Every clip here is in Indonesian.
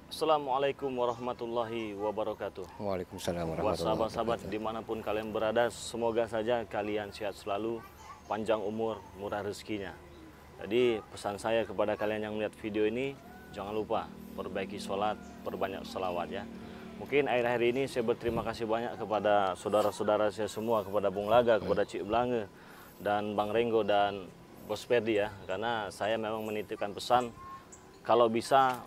Assalamualaikum warahmatullahi wabarakatuh. Waalaikumsalam Buat warahmatullahi sahabat-sahabat wabarakatuh. dimanapun kalian berada, semoga saja kalian sehat selalu, panjang umur, murah rezekinya. Jadi pesan saya kepada kalian yang melihat video ini, jangan lupa perbaiki sholat, perbanyak sholawat ya. Mungkin akhir-akhir ini saya berterima kasih banyak kepada saudara-saudara saya semua, kepada Bung Laga, kepada Cik Blange, dan Bang Renggo dan Bos Perdi ya. Karena saya memang menitipkan pesan, kalau bisa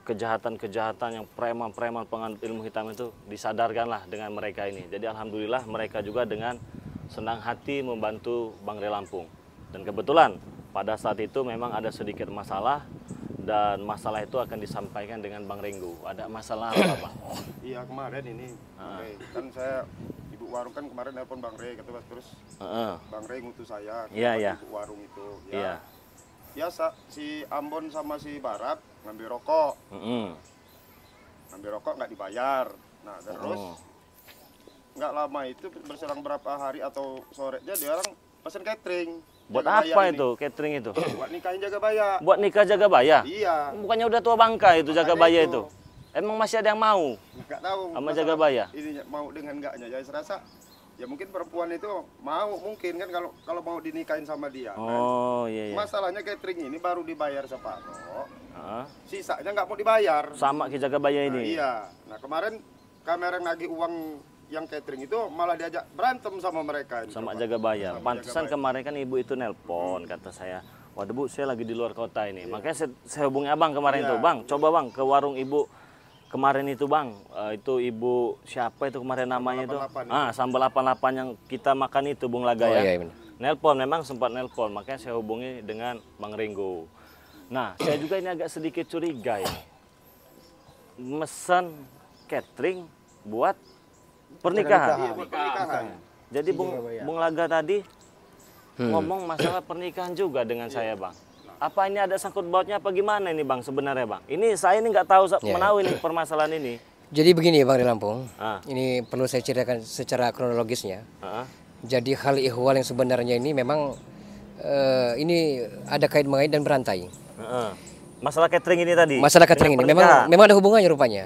kejahatan-kejahatan yang preman-preman penganut ilmu hitam itu disadarkanlah dengan mereka ini. Jadi alhamdulillah mereka juga dengan senang hati membantu Bang Re Lampung. Dan kebetulan pada saat itu memang ada sedikit masalah dan masalah itu akan disampaikan dengan Bang Renggo. Ada masalah apa, Bang? Iya kemarin ini, Bang Re. Kan saya ibu warung kan kemarin nelpon Bang Re, kata terus Bang Re ngutus saya ke ibu warung itu. Ya, biasa si Ambon sama si Barat ngambil rokok, ngambil rokok nggak dibayar. Nah terus nggak lama itu berselang berapa hari atau sore aja dia orang pesen catering. Buat apa itu catering itu? Buat nikahin Jagabaya. Buat nikah Jagabaya? Iya. Bukannya udah tua bangka itu Jagabaya itu? Emang masih ada yang mau? Nggak tahu. Sama Jagabaya? Ini mau dengan enggaknya. Jadi serasa ya mungkin perempuan itu mau mungkin kan kalau mau dinikahin sama dia. Oh kan. iya. Masalahnya catering ini baru dibayar separuh. Sisanya nggak mau dibayar. Sama ke Jagabaya ini? Nah, iya. Nah kemarin kamera nagih uang yang catering itu malah diajak berantem sama mereka. Sama Jagabaya. Pantesan kemarin kan ibu itu nelpon kata saya. Waduh Bu, saya lagi di luar kota ini. Makanya saya hubungi abang kemarin tuh. Bang, coba bang ke warung ibu kemarin itu bang. Itu ibu siapa itu kemarin namanya itu? Sambal 88 yang kita makan itu Bung Laga ya. Iya, Nelpon, memang sempat nelpon. Makanya saya hubungi dengan Bang Renggo. Nah, saya juga ini agak sedikit curiga ya. Mesen catering buat pernikahan. Iya, buat pernikahan. Jadi Bung Laga tadi ngomong masalah pernikahan juga dengan saya, Bang. Apa ini ada sangkut pautnya apa gimana ini, Bang, sebenarnya, Bang? Ini saya ini nggak tahu menahu ini permasalahan ini. Jadi begini Bang Re Lampung, ini perlu saya ceritakan secara kronologisnya. Jadi hal ihwal yang sebenarnya ini memang ini ada kait-mengait dan berantai. Masalah catering ini tadi? Masalah catering ini memang ada hubungannya rupanya.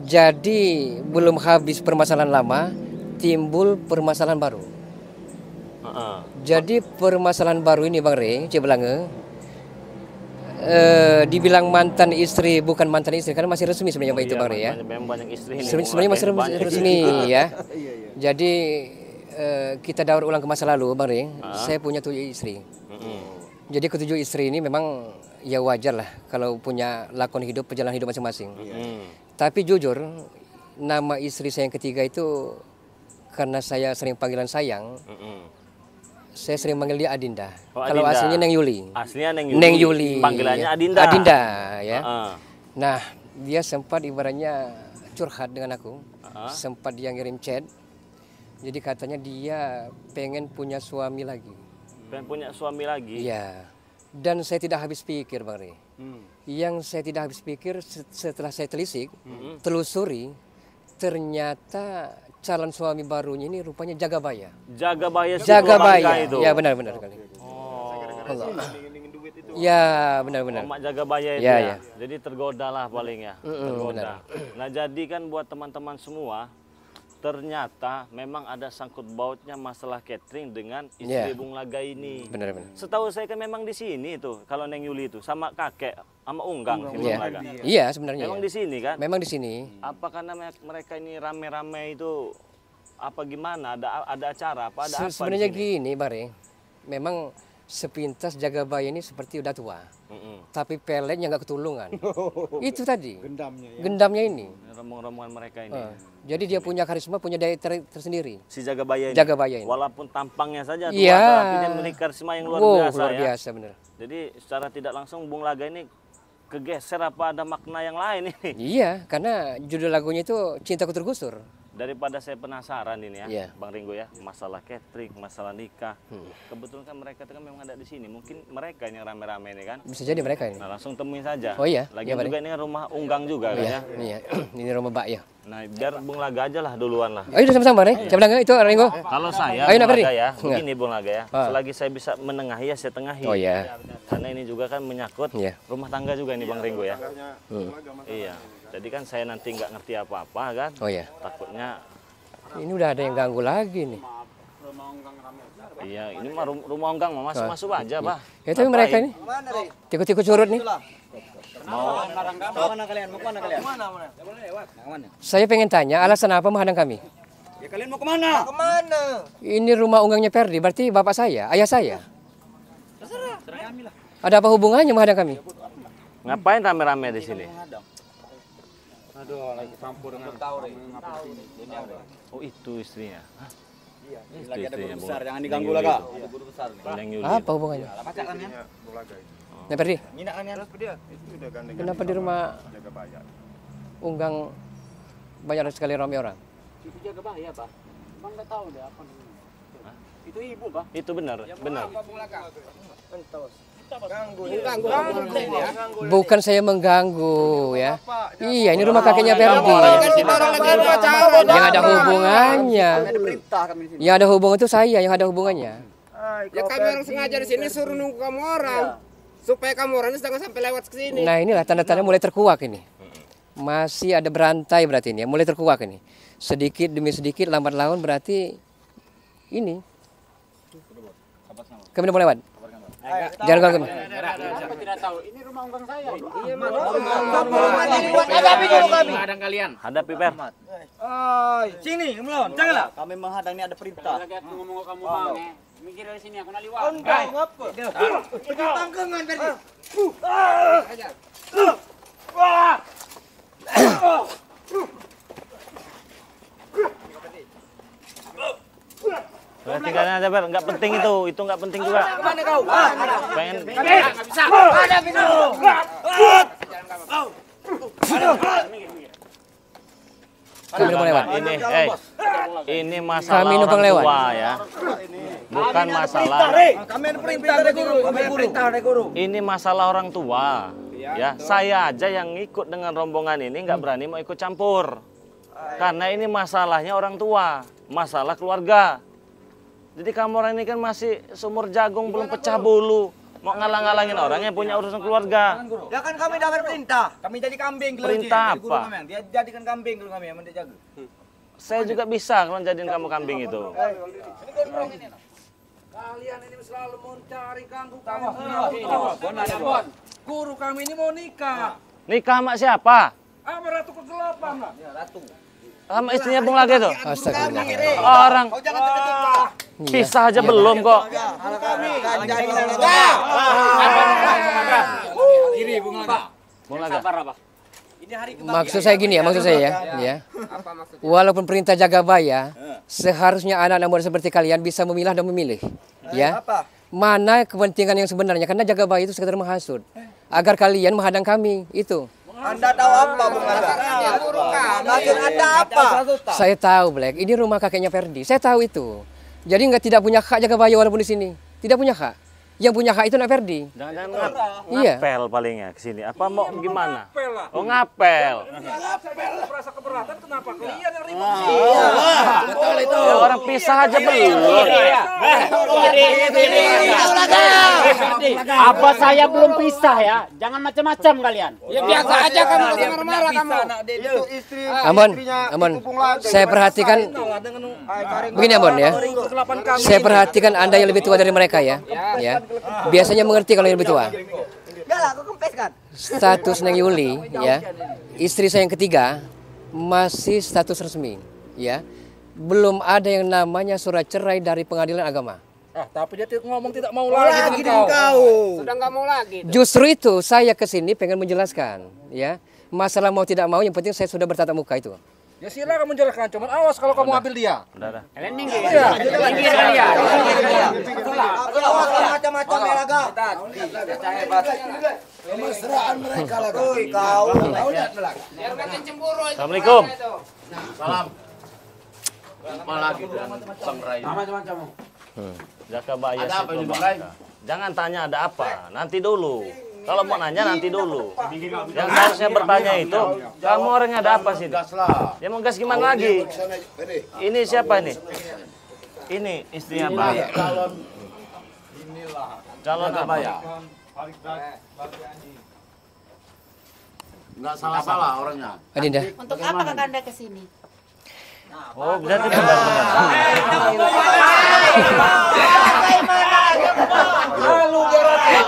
Jadi belum habis permasalahan lama, timbul permasalahan baru. Jadi permasalahan baru ini Bang Re, Cik Blange, dibilang mantan istri, bukan mantan istri, karena masih resmi sebenarnya itu Bang Re ya. Banyak istri ini. Sebenarnya masih resmi ya. Jadi kita daur ulang ke masa lalu Bang Re, saya punya 7 istri. Jadi ke-7 istri ini memang ya wajar lah kalau punya lakon hidup, perjalanan hidup masing-masing. Tapi jujur, nama istri saya yang ketiga itu karena saya sering panggilan sayang, saya sering manggil dia Adinda. Kalau aslinya Neng Yuli. Aslinya Neng Yuli. Panggilannya ya. Adinda. Adinda ya. Nah, dia sempat ibaratnya curhat dengan aku. Sempat dia ngirim chat. Jadi katanya dia pengen punya suami lagi. Pengen punya suami lagi? Iya. Dan saya tidak habis pikir Bang Re. Yang saya tidak habis pikir setelah saya telisik, telusuri, ternyata calon suami barunya ini rupanya Jagabaya. Jagabaya itu? Ya benar-benar kali. Ya benar-benar. Mak Jagabaya itu ya. Jadi tergoda lah paling ya. Tergoda. Nah jadi kan buat teman-teman semua, ternyata memang ada sangkut bautnya masalah catering dengan istri Bung Laga ini. Benar-benar. Setahu saya kan memang di sini tuh, kalau Neng Yuli itu sama kakek, sama Unggang si Bung Laga. Iya sebenarnya. Memang di sini kan? Memang di sini. Apa karena mereka ini rame-rame itu apa gimana? Ada acara apa? Ada apa? Sebenarnya gini Bang Re, memang sepintas Jagabaya ini seperti udah tua, tapi peletnya nggak ketulungan. Itu tadi. Gendamnya ini. Rombongan mereka ini. Jadi dia punya karisma, punya daya tersendiri. Si Jagabaya ini. Jagabaya ini. Walaupun tampangnya saja tua, tapi dia memiliki karisma yang luar biasa. Luar biasa bener. Jadi secara tidak langsung Bung Laga ini kegeser apa ada makna yang lain ini? Iya, karena judul lagunya itu Cintaku Tergusur. Daripada saya penasaran ini ya, Bang Renggo ya, masalah catering, masalah nikah. Kebetulan kan mereka itu kan memang ada di sini. Mungkin mereka ini yang rame-rame ini kan. Bisa jadi mereka ini. Nah langsung temuin saja. Oh iya. Lagi juga ini rumah Unggang juga kan ya. Iya, ini rumah Mbak ya. Nah, biar Bung Laga aja lah duluan lah. Ayo sama-sama Bang Rey. Saya bilang itu Ringo. Kalau saya Ayo, Bung Ferdi. Laga ya, begini Bung Laga ya. Selagi saya bisa menengahi ya saya tengahi. Oh iya. Karena ini juga kan menyangkut rumah tangga juga nih Bang Ringo ya. Iya. Jadi kan saya nanti nggak ngerti apa-apa kan. Oh iya. Takutnya. Ini udah ada yang ganggu lagi nih. Iya, ini mah rumah onggang mah masuk aja, Bah. Ya tapi mereka ini tikus-tikus curut nih. Mana kalian? Mau kemana kalian? Saya pengen tanya alasan apa menghadang kami? Ya kalian mau kemana? Kemana? Ini rumah unggangnya Ferdi, berarti bapak saya, ayah saya. Terserah kami lah. Ada apa hubungannya menghadang kami? Ngapain rame-rame di sini? Aduh, lagi campur dengan Oh, itu istrinya. Hah? Iya, Itu lagi ada istrinya, guru besar, Bung. jangan diganggu lah, Kak. Itu. Guru besar nih. Yang Yuli. Apa hubungannya? Pacar kan ya? Nah Ferdi, Nyinak kan ya? Itu udah gandeng. kenapa di rumah Jaga bayar. unggang banyak sekali ramai orang? Itu jaga bahaya, Pak. Bang nggak tahu deh apa namanya. Itu ibu, Pak. Itu benar, benar. Bukan saya mengganggu ya. Iya, ini rumah kakeknya Ferdi. Yang ada hubungannya. Yang ada hubungan itu saya, yang ada hubungannya. Ya kami orang sengaja di sini suruh nunggu kamu orang. Supaya kamu orangnya jangan sampai lewat ke sini. Nah inilah tanda-tanda mulai terkuak ini. Masih ada berantai berarti ini ya, mulai terkuak ini. Sedikit demi sedikit, lambat laun berarti ini. Kami udah mau lewat. Jangan ganggu. Kenapa tidak tahu? Ini rumah unggang saya. Iya, Hadapi dulu kami. Menghadang kalian. Hadapi Per. Sini, melon. Janganlah. Kami menghadang ini ada perintah. Lagi aku ngomong ke kamu, Bang. Mikir dari sini aku nak liwat. Ngapa? Tangkengan tadi. Tinggalnya aja Per, nggak penting itu nggak penting juga. Kemana kau? Pengen. Nggak bisa. Hadapi dulu. Kami udah mau lewat. Ini masalah Kami numpang orang lewat. tua ya. Bukan masalah. Kami ada perintah dari guru. Kami perintah dari guru. Ini masalah orang tua. Ya, saya aja yang ikut dengan rombongan ini nggak berani mau ikut campur. Karena ini masalahnya orang tua, masalah keluarga. Jadi kamu orang ini kan masih sumur jagung belum pecah bulu. Mau ngalang-ngalangin orang yang punya urusan keluarga. Ya kan kami dapat perintah. Kami jadi kambing. Perintah apa? Dia jadikan kambing dulu kami yang menjaga. Saya juga bisa kalau jadiin kamu kambing itu. Kalian ini selalu mencari ganggu kami. Guru kami ini mau nikah. Nikah sama siapa? Sama Ratu Kegelapan lah. Ya, Ratu. Sama istrinya Bung Lage tuh. Astagfirullah. Orang Kau jangan dekat-dekat. pisah aja belum kok. Kalau kami ganjai Diri, Bung Laga. Bung Lage. Sabar, Abah. Maksud saya gini ya, maksud saya ya. Walaupun perintah jaga baya, seharusnya anak-anak muda seperti kalian bisa memilah dan memilih. Ya. Mana kepentingan yang sebenarnya, karena jaga baya itu sekedar menghasut. Agar kalian menghadang kami, itu. Anda tahu apa, Bung Laga? Maksud Anda apa? Saya tahu, Black. Ini rumah kakeknya Ferdi. Saya tahu itu. Jadi tidak punya hak jaga baya walaupun di sini. Tidak punya hak. Yang punya hak itu nak Ferdi. Jangan-jangan Iya. ngapel palingnya ke sini. Apa mau gimana? Oh ngapel. Merasa keberatan kenapa? Kalian yang ribut. Betul itu. Ya, orang pisah aja belum. Apa saya belum pisah ya? Jangan macam-macam kalian. Ya biasa aja kamu marah-marah kamu. Itu istri Ambon, istrinya Ambon. Ibu Bung Lage. Saya perhatikan. Begini Ambon ya. Saya perhatikan Anda yang lebih tua dari mereka ya. Ya. Biasanya mengerti kalau yang lebih tua. Yalah, aku kempeskan. Status Neng Yuli ya. Istri saya yang ketiga masih status resmi ya. Belum ada yang namanya surat cerai dari pengadilan agama. Tapi dia ngomong tidak mau lagi dengan kau. Sudah nggak mau lagi. Justru itu saya kesini pengen menjelaskan ya. Masalah mau tidak mau yang penting saya sudah bertatap muka itu. Ya silakan menjelaskan, cuman awas kalau kamu ambil dia. Udah. Kalian minggir. Minggir kalian. Macam-macam ya, Laga. Kemesraan mereka, Laga. Kau. Assalamualaikum. Jaka Baya. Jangan tanya ada apa, nanti dulu. Kalau mau nanya nanti dulu. Yang seharusnya bertanya itu, kamu orangnya ada apa sih? Ya mau gas gimana lagi? Ini siapa ini? Ini istrinya Pak. Calon apa ya? Nggak salah-salah orangnya. Adinda. Untuk apa Kakanda ke sini? Oh, berarti benar-benar.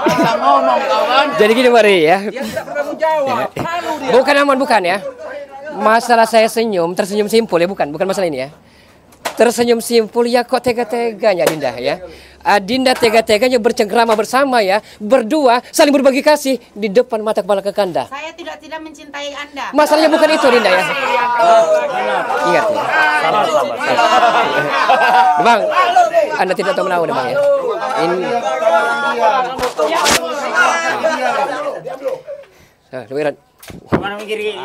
Bisa ngomong kawan. Jadi gini Mari ya. Bukan Amon, bukan ya. Masalah saya tersenyum simpul ya, bukan masalah ini ya. Tersenyum simpul ya, kok tega-teganya Adinda ya. Adinda tega-teganya bercengkrama bersama ya, berdua saling berbagi kasih di depan mata kepala Kakanda. Saya tidak mencintai Anda. Masalahnya bukan itu Adinda ya. Ingat ya. Bang, Anda tidak tahu menahu Bang ya. Ini. Nah, Dewiran. Mana mikir ini?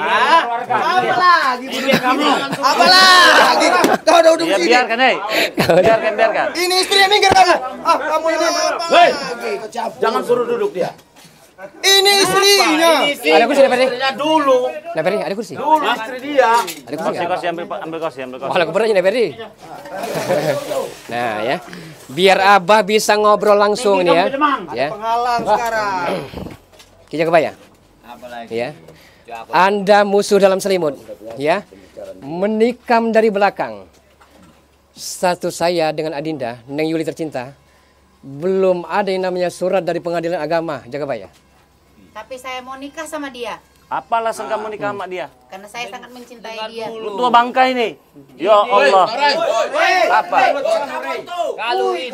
Apalagi kau udah duduk Ya sini. biarkan, biarkan. Ini istrinya minggir kamu. Kamu ini. Hei, jangan suruh duduk dia. Ini istrinya. Ada kursi Ferdi? Dulu. Nah Ferdi, ada kursi? Dulu istri dia. Ada kursi nggak? Kursi ambil kursi. Malah keberatnya nih Ferdi. Nah ya, biar Abah bisa ngobrol langsung nih ya. Ya. Penghalang sekarang. Kita kebaya. Ya. Anda musuh dalam selimut, ya. Menikam dari belakang. Satu saya dengan Adinda, Neng Yuli tercinta, belum ada yang namanya surat dari pengadilan agama Jagabaya. Tapi saya mau nikah sama dia. Apa alasan kamu nikah sama dia? Karena saya sangat mencintai dia. Lu tua bangkai nih. Ya Allah. Apa? Kalau ini,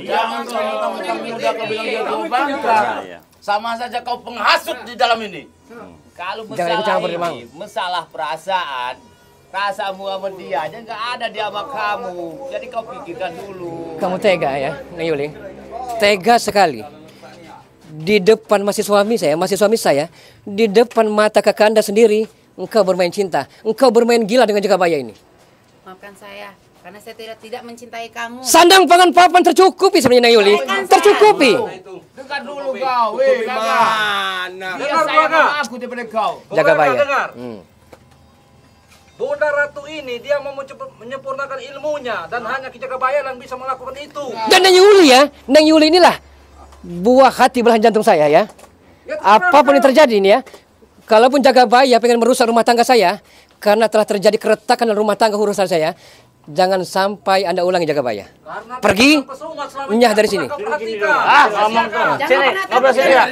Jangan kamu udah kau bilang dia tua bangka. Ya. Sama saja kau penghasut di dalam ini. kalau Jangan ikut campur, masalah Mang. ini, masalah perasaan, rasamu sama dia aja nggak ada dia sama kamu. Jadi kau pikirkan dulu. Kamu tega ya, Neng Yuli? Tega sekali. Di depan masih suami saya, di depan mata Kakanda sendiri, engkau bermain cinta, engkau bermain gila dengan Jagabaya ini. Maafkan saya, karena saya tidak mencintai kamu. Sandang pangan papan tercukupi sebenarnya Neng Yuli, tercukupi. Dengar dulu kau, mana? Dia sayang sama aku daripada kau. Jagabaya. Bunda Ratu ini dia mau menyempurnakan ilmunya dan hanya Ki Jagabaya yang bisa melakukan itu. Dan Neng Yuli ya, Neng Yuli inilah buah hati belahan jantung saya ya. Apapun yang terjadi ini ya, kalaupun Jagabaya pengen merusak rumah tangga saya, karena telah terjadi keretakan dalam rumah tangga urusan saya, jangan sampai Anda ulangi Jagabaya. Pergi, nyah dari sini. Ngomong tuh. Sini, ngobrol sini ya.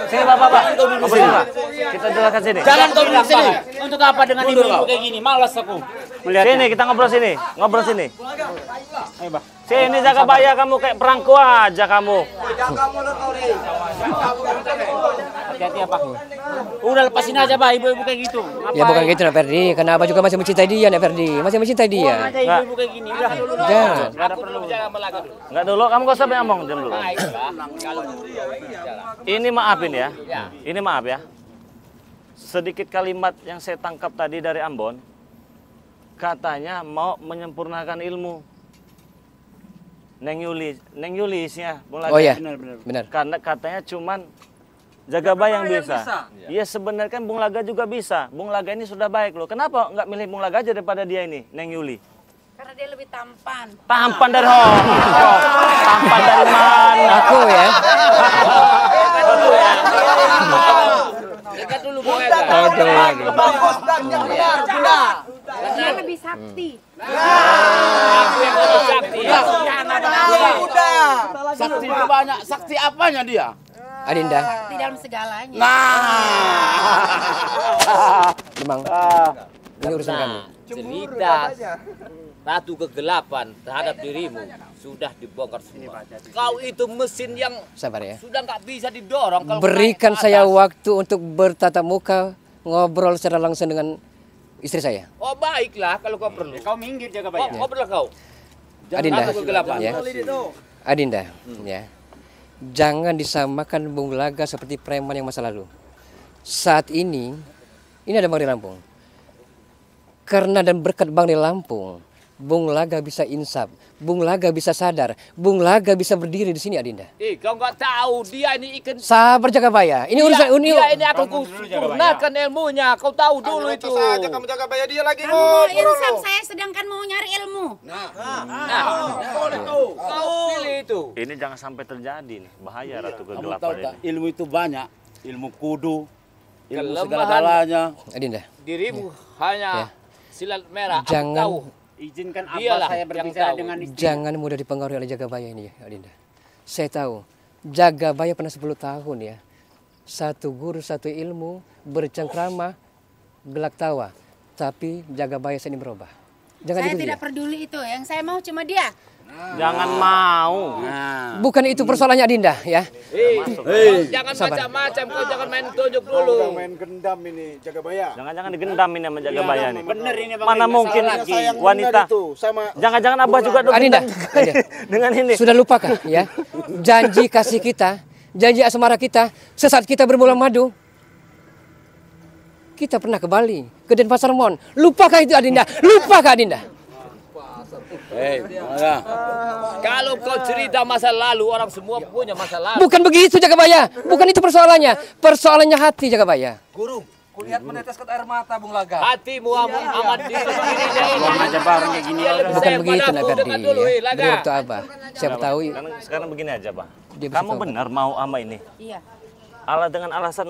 Sini Bapak. Ngobrol sini, Pak. Kita jelaskan sini. Jangan kau bilang sini. Untuk apa dengan ibu kayak gini? Malas aku. Sini kita ngobrol sini. Sini Jagabaya, kamu kayak perangko aja kamu. Hati-hati apa? Udah lepasin aja Pak, ibu-ibu kayak gitu. Ya bukan gitu Nak Ferdi, karena Abah juga masih mencintai dia Nak Ferdi, masih mencintai dia. Aja ibu-ibu kayak gini. Udah dulu. Jangan. Enggak ada perlu bicara sama lagi dulu. Enggak dulu, kamu gak usah ngomong, diam dulu. Baiklah. Kalau Ini maafin ya. Ini maaf ya. Sedikit kalimat yang saya tangkap tadi dari Ambon, katanya mau menyempurnakan ilmu. Neng Yuli ya. Oh ya, benar. Karena katanya cuman Jagabaya yang bisa. Iya sebenarnya kan Bung Laga juga bisa. Bung Laga ini sudah baik loh. Kenapa nggak milih Bung Laga aja daripada dia ini, Neng Yuli? Karena dia lebih tampan. Tampan dari tampan dari mana? Aku ya. dekat dulu boleh. Dia lebih sakti. Aku yang lebih sakti. Sakti itu banyak. Sakti apanya dia? Adinda. Sakti dalam segalanya. Memang. Ini urusan kami. Cerita Ratu Kegelapan terhadap dirimu sudah dibongkar semua. Kau itu mesin yang Sabar ya. sudah nggak bisa didorong. Kalau Berikan naik ke saya atas. waktu untuk bertatap muka, ngobrol secara langsung dengan istri saya. Oh baiklah kalau kau perlu. Kau minggir Oh, Jagabaya. ngobrol kau. Adinda. Ratu Kegelapan. Ya. Adinda, ya. Jangan disamakan Bung Laga seperti preman yang masa lalu. Saat ini ada Bang di Lampung. Karena dan berkat Bang di Lampung, Bung Laga bisa insaf, Bung Laga bisa sadar, Bung Laga bisa berdiri di sini, Adinda. Kau nggak tahu dia ini ikan. Sabar Jagabaya. Ini urusan dia ini akan sempurnakan ilmunya. Kau tahu dulu itu. Saja kamu Jagabaya, dia lagi kamu mau insaf, saya sedangkan mau nyari ilmu. Kau pilih itu. Ini jangan sampai terjadi nih, bahaya Ratu Kamu Kegelapan tahu ini. tak, ilmu itu banyak, ilmu kudu, ilmu Kelemahan segala-galanya. Adinda. Dirimu hanya silat merah. Jangan Aku tahu. Izinkan Dialah saya yang berbicara tahu. dengan istri. Jangan mudah dipengaruhi oleh Jagabaya ini, Adinda. Saya tahu Jagabaya pernah 10 tahun ya. Satu guru, satu ilmu, bercengkrama, gelak tawa. Tapi Jagabaya ini berubah. Jangan Saya diikuti tidak dia. peduli itu, yang saya mau cuma dia. Jangan mau. Bukan itu persoalannya, Adinda ya. Jangan Sabar. macam-macam, kau jangan main tunjuk dulu. main gendam ini Jagabaya. Jangan-jangan digendam ini sama Jagabaya nih. Bener ini Bang. Mana mungkin wanita. sama Jangan-jangan Abah juga dong Adinda, dengan ini. sudah lupakah ya? Janji kasih kita, janji asmara kita, sesaat kita berbulan madu. Kita pernah ke Bali, ke Denpasar Mon. Lupakah itu, Adinda? Lupakah, Adinda? Kalau kau cerita masa lalu, orang semua punya masa lalu. Bukan begitu Jagabaya, bukan itu persoalannya. Persoalannya hati Jagabaya. Guru, kulihat meneteskan air mata Bung Laga. Hatimu amat diri sendirinya ini. Aja bareng kayak gini. Bukan begitu Nagardi. Dengar dulu, Laga. Beri waktu Abah. Siapa tahu Sekarang begini aja, Bah. Dia bisa Kamu tahu. benar mau ama ini? Iya. Dengan alasan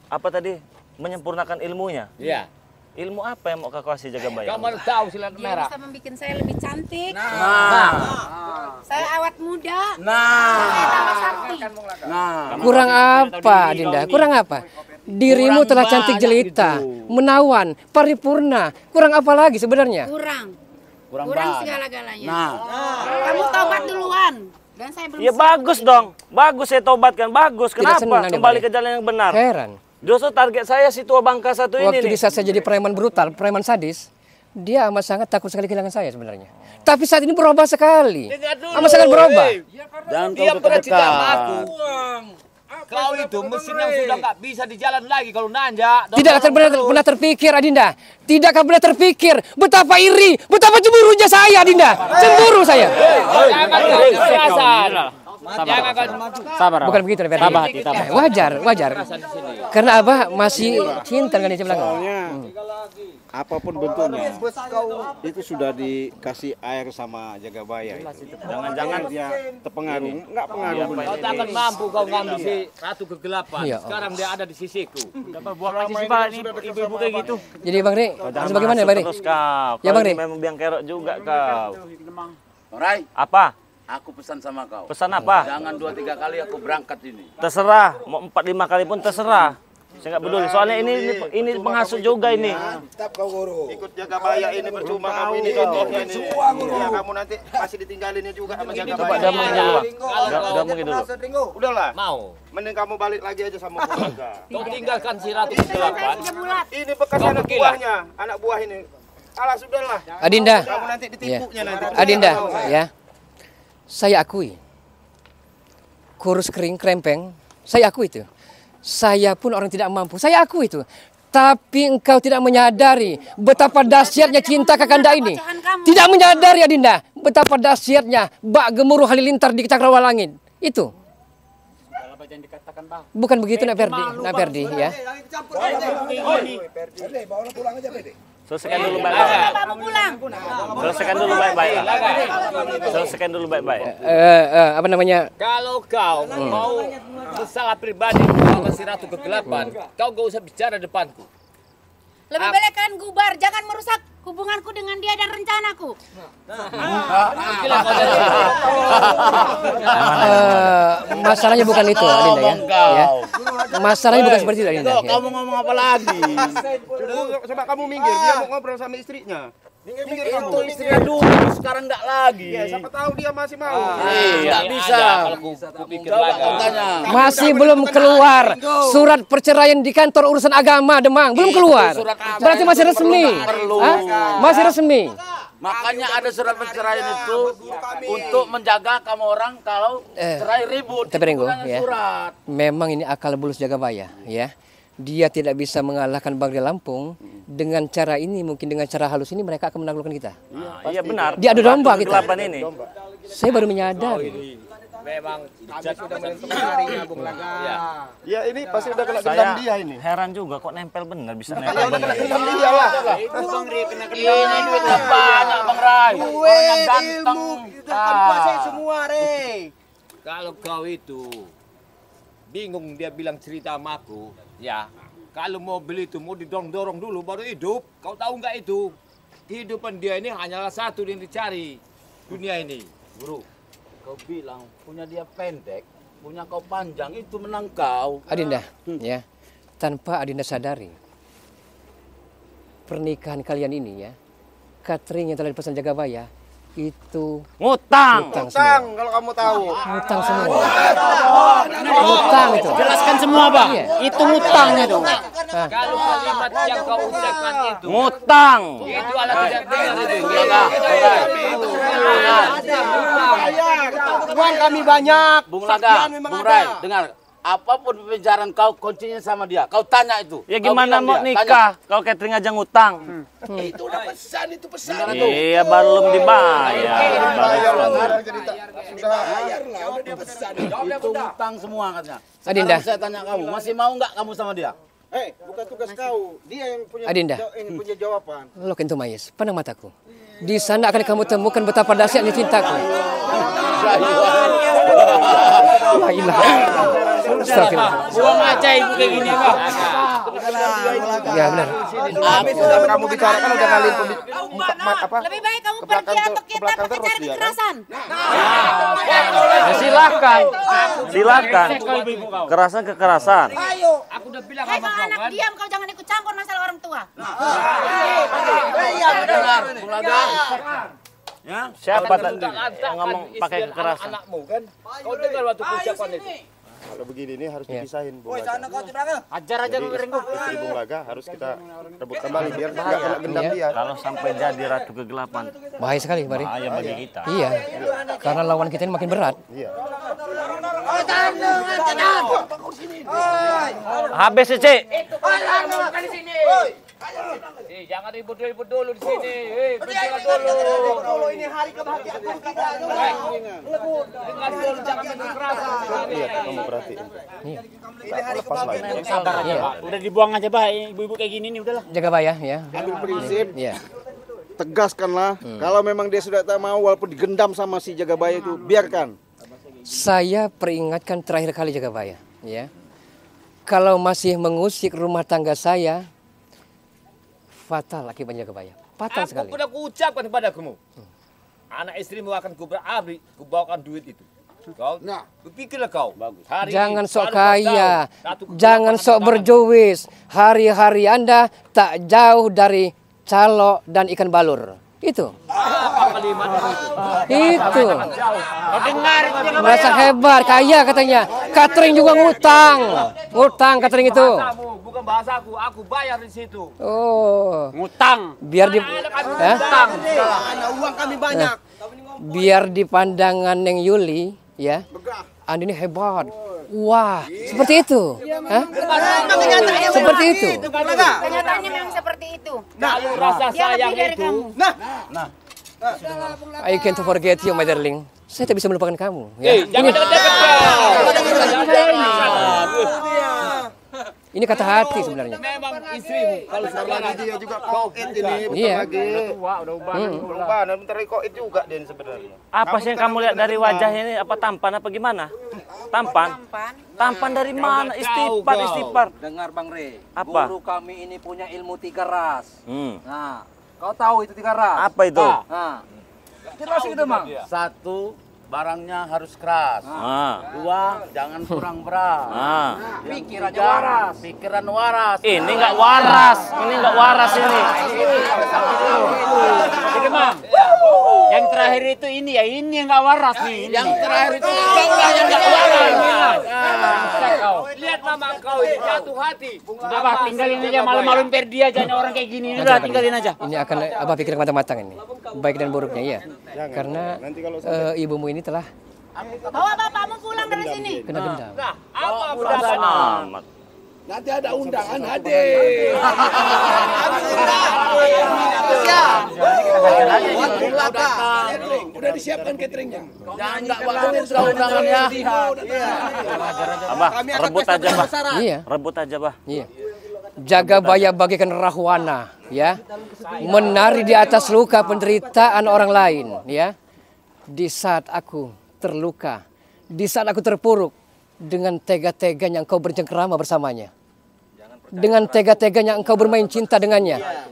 apa tadi? Menyempurnakan ilmunya. Iya. Ilmu apa yang mau kau kasih Jagabaya? Kau mana tahu silat Dia merah. bisa membuat saya lebih cantik. Nah. Saya awet muda. Nah, Saya tambah sakti. Kurang apa, Dinda? Kurang apa? Dirimu telah cantik jelita, menawan, paripurna. Kurang apa lagi sebenarnya? Kurang banyak. segala-galanya. Nah, Kamu tobat duluan. Dan saya belum Ya siap bagus untuk dong. Bagus saya tobatkan. Bagus. Tidak senang Kenapa? dia, Kembali Bang. ke jalan yang benar. Heran. Justru target saya si tua bangka satu ini Waktu nih. di saat saya jadi preman brutal, preman sadis, dia amat sangat takut sekali kehilangan saya sebenarnya. Tapi saat ini berubah sekali. Dengar dulu. Amat sangat berubah. jangan Dia kau pernah cerita sama dekat-dekat. aku. Kau itu mesin yang sudah nggak bisa di jalan lagi kalau nanjak. Tidak akan pernah terpikir, Adinda. Tidak akan pernah terpikir betapa iri, betapa cemburunya saya, Adinda. Cemburu saya. Jangan kekerasan. Jangan Sabar. Bukan begitu, Ferdi. Sabar, hati, sabar. Wajar. Karena Abah masih cinta dengan dia belakang. apapun bentuknya itu sudah dikasih air sama Jagabaya itu. Jangan-jangan dia terpengaruh, enggak pengaruh. Kau tak akan mampu kau ngambil si Ratu Kegelapan. Iya. Sekarang dia ada di sisiku. Dapat buah kasih sih Pak, ini ibu-ibu kayak gitu. Jadi Bang Rey, harus bagaimana ya Bang Rey? Terus kau. Ya, Kau Bang ini Rey. memang biang kerok juga kau. Rai, Apa? aku pesan sama kau. Pesan apa? Jangan 2-3 kali aku berangkat ini. Terserah. Mau 4-5 kali pun terserah. Saya nggak peduli. Soalnya ini penghasut juga ini. Tetap kau guru. Ikut Jagabaya ini percuma kamu ini contohnya ini. Semua guru. Ya, kamu nanti masih ditinggalinnya juga sama Coba Jagabaya. damungin dulu, Pak. Damungin dulu. Udahlah. Mau. Mending kamu balik lagi aja sama keluarga. Kau tinggalkan si Ratu saya Kegelapan. sudah bulat. Ini bekas Kau anak pergilah. buahnya, anak buah ini. Alah sudahlah. Adinda. Kamu nanti ditipunya nanti. Adinda, ya. Saya akui. Kurus kering, krempeng, saya akui itu. Saya pun orang tidak mampu, saya akui itu. Tapi engkau tidak menyadari betapa dahsyatnya cinta Kakanda ini. Tidak menyadari Adinda betapa dahsyatnya bak gemuruh halilintar di cakrawala langit. Itu. Bukan begitu Nak Ferdi, ya. Selesaikan dulu baik-baik. Kamu pulang. Selesaikan dulu baik-baik. Selesaikan dulu baik-baik. Apa namanya? Kalau kau mau bersalah pribadi sama si Ratu Kegelapan, kau gak usah bicara depanku. Lebih baik kan gubar, jangan merusak hubunganku dengan dia dan rencanaku. Gila kau dari Masalahnya bukan itu Adinda ya. Ya. Masalahnya bukan seperti itu Adinda. Ya. Kamu ngomong apa lagi? Coba kamu minggir, dia mau ngobrol sama istrinya. Minggir kamu. Itu istrinya dulu, sekarang enggak lagi. Ya, siapa tahu dia masih mau. Enggak bisa. Kalau kupikir Coba lagi. kau tanya. Masih belum keluar surat perceraian di kantor urusan agama Demang, belum keluar. Berarti masih resmi. Hah? Masih resmi. Makanya ada surat perceraian itu untuk menjaga kamu orang kalau cerai ribut. Tapi Ringo, Itu ya. surat. Memang ini akal bulus Jagabaya, ya. dia tidak bisa mengalahkan Bang Ria Lampung, dengan cara ini, mungkin dengan cara halus ini mereka akan menaklukkan kita. Iya benar. Dia adu domba kita. Ini. Saya baru menyadari. Memang kami sudah menentukan harinya, Bung Laga. Ya ini pasti udah kena gendam dia ini. Heran juga kok nempel bener, bisa nempel bener. Gendam dia lah. Itu Bang Ray kena gendam. Ini duit banyak Bang Ray. Orang ganteng. Kita akan kuasai semua, Ray. Kalau kau itu bingung dia bilang cerita sama aku, ya. Kalau mobil itu mau didorong-dorong dulu baru hidup. Kau tahu nggak itu? Kehidupan dia ini hanyalah satu yang dicari dunia ini, Bro. Kau bilang punya dia pendek, punya kau panjang, itu menang kau. Adinda, ya, tanpa Adinda sadari, pernikahan kalian ini ya, catering yang telah dipesan Jagabaya itu ngutang kalau kamu tahu. Ngutang semua. Ngutang itu. Jelaskan semua, Bang. Iya. Itu ngutangnya tuh. Kalau kalimat yang kau ucapkan itu ngutang. Itu alat tidak benar itu. Uang kami banyak. Bung Laga, Bung Ray, dengar. Apapun pembicaraan kau kuncinya sama dia. Kau tanya itu. Ya gimana mau nikah? Kau catering aja ngutang. Itu udah pesan, itu pesan. Iya, belum dibayar. Itu ngutang semua katanya. Adinda. Sekarang saya tanya kamu, masih mau nggak kamu sama dia? Bukan tugas kau. Dia yang punya Adinda. yang punya jawaban. Look into my eyes, pandang mataku. Di sana akan kamu temukan betapa dahsyatnya cintaku. La ilaha. Astagfirullah. Buang aja ibu kayak gini, Bang. Ya benar. Habis sudah kamu bicarakan udah ngalir apa? Lebih baik kamu pergi atau kita pakai cara kekerasan. Ya, silakan. Silakan. Kekerasan. Aku udah bilang Hei sama kau kau anak kan. diam, kau jangan ikut campur masalah orang tua. Dengar, Bung Laga. Ya, Siapa tadi yang ngomong pakai kekerasan? Anakmu kan. Kau dengar waktu ucapan itu. Kalau begini ini harus dipisahin, Bung Woi, Laga. sana kau belakang. ajar aja Jadi Bung Ringo. istri Bung Laga harus kita rebut kembali biar nggak kena gendam dia. Kalau sampai jadi ratu kegelapan, Bahaya sekali, Bari. bahaya bagi kita. Iya. Karena lawan kita ini makin berat. Iya. Habis sih, Cik. Jangan ribut-ribut dulu di sini. Berjalan dulu. Ini hari kebahagiaan kita. Dengar dulu, jangan main kekerasan. Lihat kamu perhatiin. Ini hari kebahagiaan. Sabar aja, Pak. Udah dibuang aja, Pak. Ibu-ibu kayak gini nih udahlah. Jagabaya ya. Ambil prinsip, Iya. tegaskanlah. Kalau memang dia sudah tak mau walaupun digendam sama si Jagabaya itu, biarkan. Saya peringatkan terakhir kali Jagabaya, ya. Kalau masih mengusik rumah tangga saya, fatal akibatnya Jagabaya. Fatal sekali. Aku udah kuucapkan kepadamu. Anak istrimu akan kuberi, kubawakan duit itu. Kau, berpikirlah kau. Bagus. Jangan sok kaya, jangan sok berjuwis. Hari-hari Anda tak jauh dari calo dan ikan balur. Itu. Itu. Merasa hebat, kaya katanya. Catering juga ngutang. Ngutang catering itu. Bukan bahasaku, aku bayar di situ. Oh. Ngutang. Biar di Ada uang kami banyak. biar di pandangan Neng Yuli, ya. Anda ini hebat. Wah, seperti itu. Hah? Seperti itu. Kenyataannya memang seperti itu. Kalau rasa Dia sayang lebih dari itu, kamu. I can't forget you, my darling. Saya tak bisa melupakan kamu. Ya. jangan Ini kata hati sebenarnya. memang istrimu. Kalau sekarang Dia juga koit ini, Iya. Berubah dan bentar koit juga dia sebenarnya. Apa sih yang kamu lihat dari wajahnya ini? Apa tampan apa gimana? Tampan? Tampan dari mana? Istighfar. Dengar Bang Ray. Apa? Guru kami ini punya ilmu 3 ras. Hmm. Nah, kau tahu itu 3 ras? Apa itu? Nah. Jelas itu, Bang. Satu, barangnya harus keras. Ah. Dua, jangan kurang berat. Ah. Pikirannya waras. Pikiran waras. Ini nggak waras. Ini nggak waras ini. Jadi, Bang. Yang terakhir itu ini ya, ini yang nggak waras nih. Yang terakhir itu kaulah yang nggak waras. Lihat mama kau ini jatuh hati. Udah, Pak, tinggalin aja, malu-maluin Perdi aja, orang kayak gini. Udah, tinggalin aja. Ini akan Abah pikirkan matang-matang ini. Baik dan buruknya, iya. Karena ibumu ini telah Bawa bapakmu pulang dari sini. kena dendam. Nah, apa Udah perasaan? amat. Nanti ada undangan hadir. Udah disiapkan cateringnya. Jangan banget undangannya. Abah, rebut aja, Bah. Iya. Rebut aja, Bah. Iya. Jaga baya bagaikan rahwana, ya. Menari di atas luka penderitaan orang lain, ya. Di saat aku terluka, di saat aku terpuruk, dengan tega-teganya engkau bercengkerama bersamanya. Dengan tega-teganya engkau bermain cinta dengannya.